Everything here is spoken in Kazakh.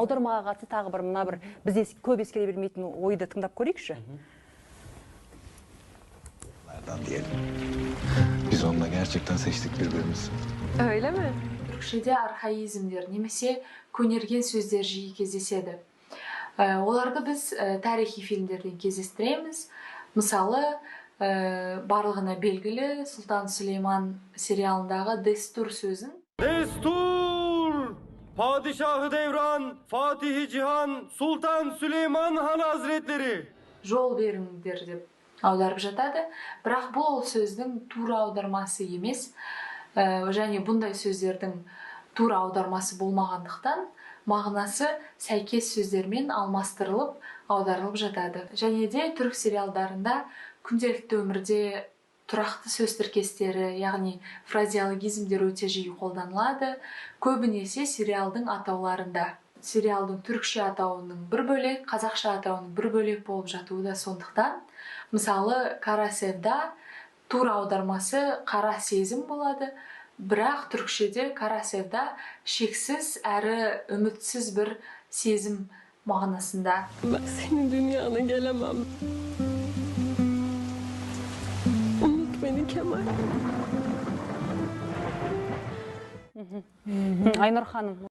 Аудармаға қатысты тағы бір мына бір бізде көп ескере бермейтін ойды тыңдап көрейікші. Biz onunla gerçekten seçtik birbirimizi. Öyle mi? Türkçеде архаизмдер немесе көнерген сөздер жиі кездеседі. Оларды біз тарихи фильмдерден кездестіреміз. Мысалы, барлығына белгілі Сұлтан Сüleyman сериалындағы дестур сөзін. Destur! Padişahı devran, Fatihi Cihan, Sultan Süleyman Han Hazretleri. Жол беріңдер деп аударып жатады. Бірақ бұл ол сөздің тура аудармасы емес. Және бұндай сөздердің тура аудармасы болмағандықтан мағынасы сәйкес сөздермен алмастырылып аударылып жатады. Және де түрік сериалдарында күнделікті өмірде тұрақты сөз тіркестері, яғни фразеологизмдер өте жиі қолданылады. Көбінесе сериалдың атауларында. Сериалдың түрікше атауының бір бөлек, қазақша атауының бір бөлек болып жатуы да сондықтан. Мысалы, Қара Севда тура аудармасы қара сезім болады, бірақ түрікшеде Қара Севда шексіз әрі үмітсіз бір сезім мағынасында. Ben senin dünyana gelemem. Unut beni Kemal. Айнұр ханым.